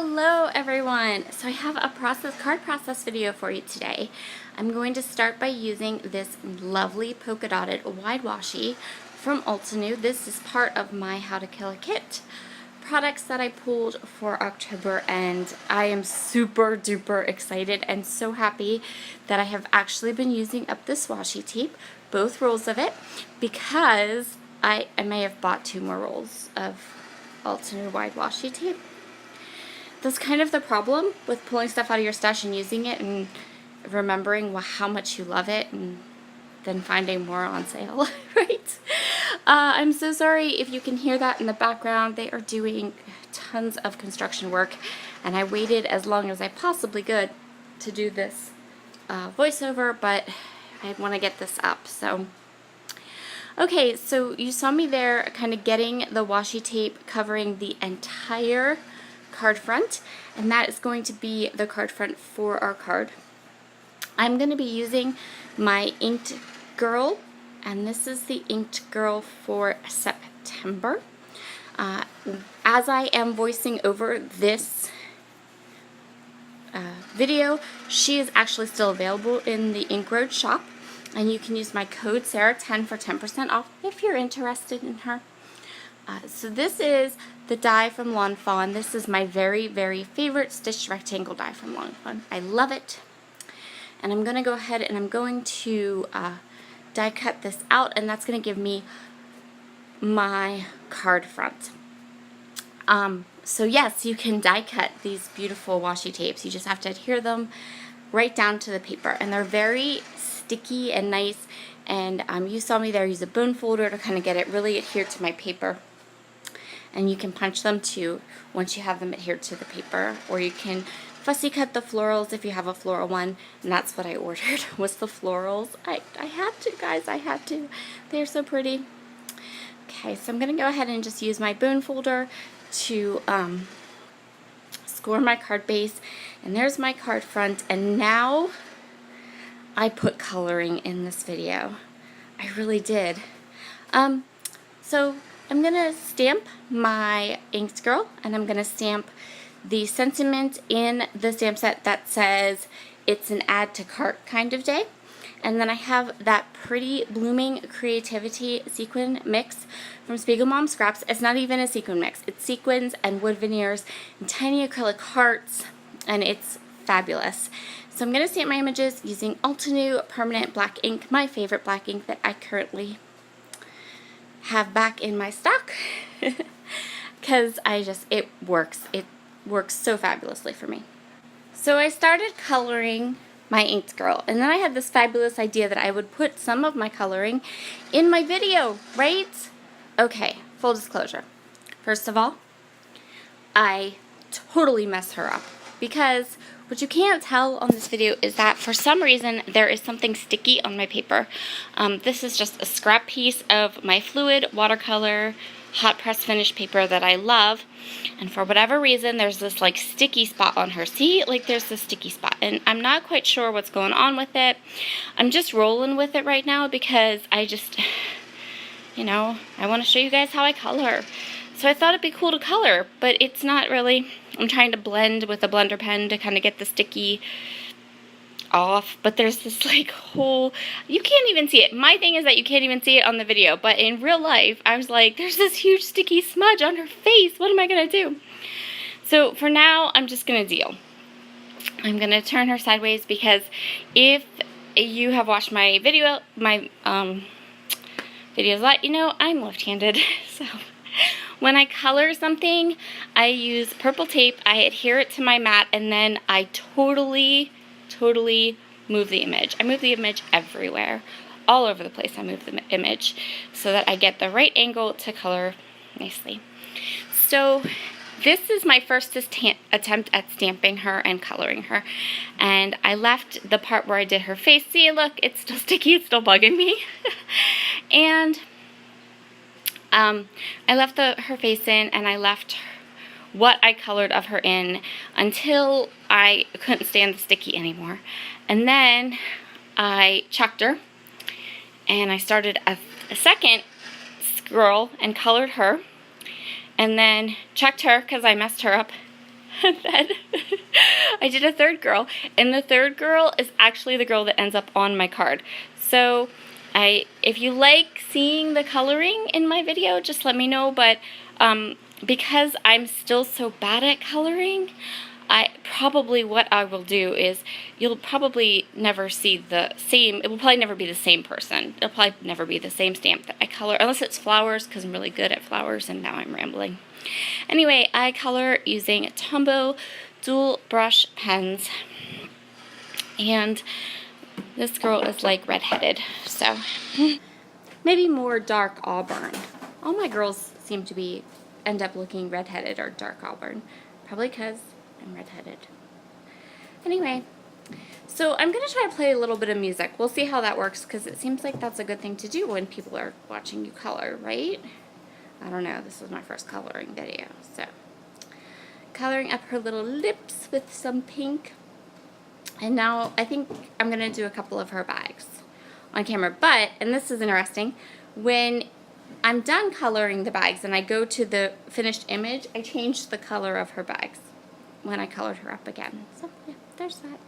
Hello everyone! So I have a card process video for you today. I'm going to start by using this lovely polka dotted wide washi from Ultinew. This is part of my How to Kill a Kit products that I pulled for October, and I am super duper excited and so happy that I have actually been using up this washi tape, both rolls of it, because I may have bought 2 more rolls of Ultinew wide washi tape. That's kind of the problem with pulling stuff out of your stash and using it and remembering how much you love it and then finding more on sale, right? I'm so sorry if you can hear that in the background. They are doing tons of construction work, and I waited as long as I possibly could to do this voiceover, but I want to get this up. So, okay, so you saw me there kind of getting the washi tape covering the entire card front, and that is going to be the card front for our card. I'm going to be using my Inked Girl, and this is the Inked Girl for September. As I am voicing over this video, she is actually still available in the Ink Road shop, and you can use my code Sara10 for 10% off if you're interested in her. So this is the die from Lawn Fawn. This is my very, very favorite stitched rectangle die from Lawn Fawn. I love it. And I'm going to go ahead and I'm going to die cut this out, and that's going to give me my card front. So yes, you can die cut these beautiful washi tapes. You just have to adhere them right down to the paper. And they're very sticky and nice. And you saw me there use a bone folder to kind of get it really adhered to my paper. And you can punch them too once you have them adhered to the paper, or you can fussy cut the florals if you have a floral one, and that's what I ordered, was the florals. I had to, guys, I had to. They're so pretty. Okay, so I'm going to go ahead and just use my bone folder to score my card base, and there's my card front, and now I put coloring in this video. I really did. So I'm going to stamp my Inked Girl, and I'm going to stamp the sentiment in the stamp set that says it's an add to cart kind of day. And then I have that pretty Blooming Creativity sequin mix from Spiegelmom Scraps. It's not even a sequin mix. It's sequins and wood veneers and tiny acrylic hearts, and it's fabulous. So I'm going to stamp my images using Ultinew Permanent Black ink, my favorite black ink that I currently have back in my stock, because it works so fabulously for me. So I started coloring my Inked Girl, and then I had this fabulous idea that I would put some of my coloring in my video, right? Okay, full disclosure. First of all, I totally messed her up, because what you can't tell on this video is that for some reason there is something sticky on my paper. This is just a scrap piece of my fluid watercolor hot press finish paper that I love, and for whatever reason there's this like sticky spot on her. See, like there's this sticky spot, and I'm not quite sure what's going on with it. I'm just rolling with it right now because I just, I want to show you guys how I color. So I thought it'd be cool to color, but it's not really. I'm trying to blend with a blender pen to kind of get the sticky off, but there's this like whole, you can't even see it. My thing is that you can't even see it on the video, but in real life, I was like, there's this huge sticky smudge on her face. What am I going to do? So for now, I'm just going to deal. I'm going to turn her sideways, because if you have watched my video, videos a lot, you know I'm left-handed, so when I color something, I use purple tape, I adhere it to my mat, and then I totally move the image. I move the image everywhere. All over the place I move the image so that I get the right angle to color nicely. So this is my first attempt at stamping her and coloring her. And I left the part where I did her face. See, look, it's still sticky, it's still bugging me. And I left her face in, and I left what I colored of her in until I couldn't stand the sticky anymore. And then I chucked her, and I started a second girl and colored her, and then chucked her because I messed her up, And then I did a third girl, and the third girl is actually the girl that ends up on my card. So if you like seeing the coloring in my video, just let me know, but because I'm still so bad at coloring, what I will do is you'll probably never see the same, it will probably never be the same person. It'll probably never be the same stamp that I color, unless it's flowers, because I'm really good at flowers, and now I'm rambling. Anyway, I color using Tombow dual brush pens, and this girl is like redheaded, so maybe more dark auburn. All my girls seem to end up looking redheaded or dark auburn, probably because I'm redheaded. Anyway, so I'm going to try to play a little bit of music. We'll see how that works, because it seems like that's a good thing to do when people are watching you color, right? I don't know, this was my first coloring video, so. Coloring up her little lips with some pink. And now I think I'm going to do a couple of her bags on camera. But, and this is interesting, when I'm done coloring the bags and I go to the finished image, I change the color of her bags when I colored her up again. So yeah, there's that.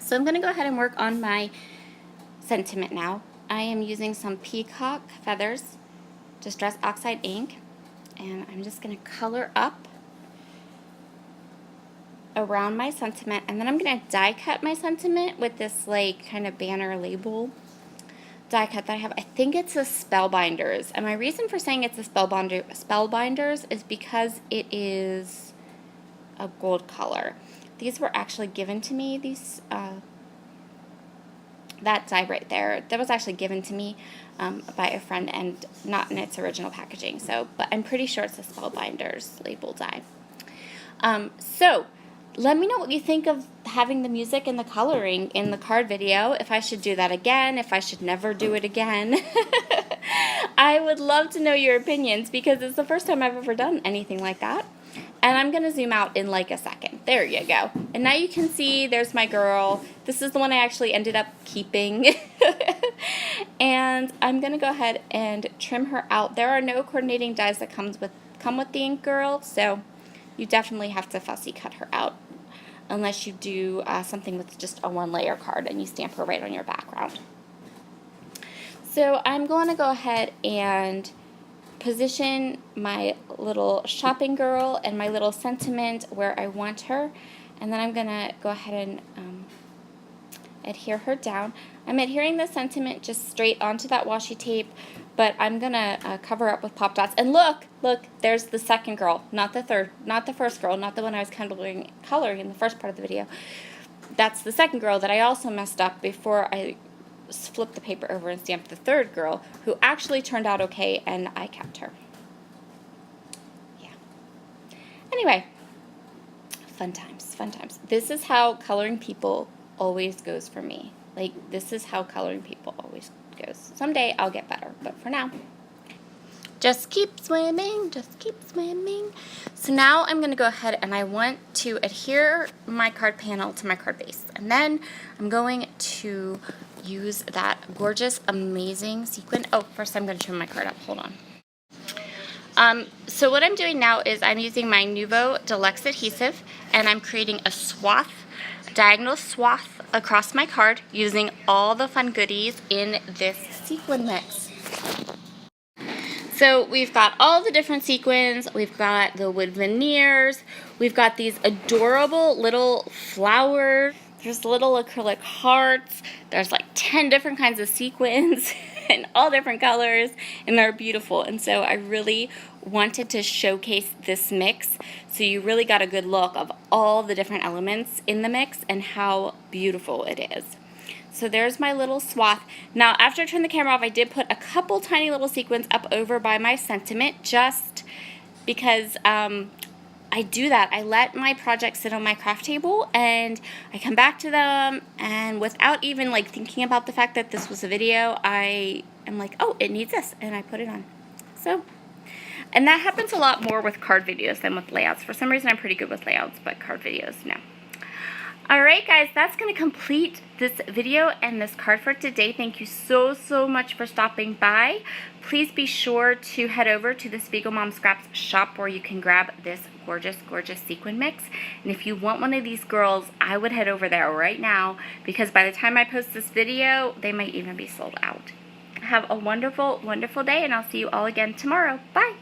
So I'm going to go ahead and work on my sentiment now. I am using some peacock feathers, distress oxide ink, and I'm just going to color up around my sentiment, and then I'm going to die cut my sentiment with this like kind of banner label die cut that I have. I think it's a Spellbinders, and my reason for saying it's a Spellbinders is because it is a gold color. These were actually given to me, that die right there, that was actually given to me by a friend, and not in its original packaging, so, but I'm pretty sure it's a Spellbinders label die. So, let me know what you think of having the music and the coloring in the card video, if I should do that again, if I should never do it again. I would love to know your opinions, because it's the first time I've ever done anything like that. And I'm going to zoom out in like a second. There you go. And now you can see there's my girl. This is the one I actually ended up keeping. And I'm going to go ahead and trim her out. There are no coordinating dies that come with the ink girl, so you definitely have to fussy cut her out, unless you do something with just a one-layer card and you stamp her right on your background. So I'm going to go ahead and position my little shopping girl and my little sentiment where I want her, and then I'm going to go ahead and adhere her down. I'm adhering the sentiment just straight onto that washi tape but I'm gonna cover up with Pop Dots. And look, there's the second girl, not the third, not the first girl, not the one I was coloring in the first part of the video. That's the second girl that I also messed up before I flipped the paper over and stamped the third girl, who actually turned out okay, and I kept her. Yeah. Anyway, fun times, fun times. This is how coloring people always goes for me. Like, this is how coloring people always goes. Someday I'll get better, but for now, just keep swimming, just keep swimming. So now I'm going to go ahead and I want to adhere my card panel to my card base. And then I'm going to use that gorgeous, amazing sequin. Oh, first I'm going to turn my card up. Hold on. So what I'm doing now is I'm using my Nuvo Deluxe adhesive, and I'm creating a swath, diagonal swath across my card using all the fun goodies in this sequin mix. So we've got all the different sequins, we've got the wood veneers, we've got these adorable little flowers, there's little acrylic hearts, there's like 10 different kinds of sequins in all different colors, and they're beautiful. And so I really wanted to showcase this mix so you really got a good look of all the different elements in the mix and how beautiful it is. So there's my little swath. Now, after I turned the camera off, I did put a couple tiny little sequins up over by my sentiment, just because I do that. I let my projects sit on my craft table, and I come back to them, and without even like thinking about the fact that this was a video, I am like, oh, it needs this, and I put it on. So, and that happens a lot more with card videos than with layouts. For some reason, I'm pretty good with layouts, but card videos, no. Alright guys, that's going to complete this video and this card for today. Thank you so much for stopping by. Please be sure to head over to the Spiegelmom Scraps shop where you can grab this gorgeous sequin mix. And if you want one of these girls, I would head over there right now, because by the time I post this video, they might even be sold out. Have a wonderful day, and I'll see you all again tomorrow. Bye!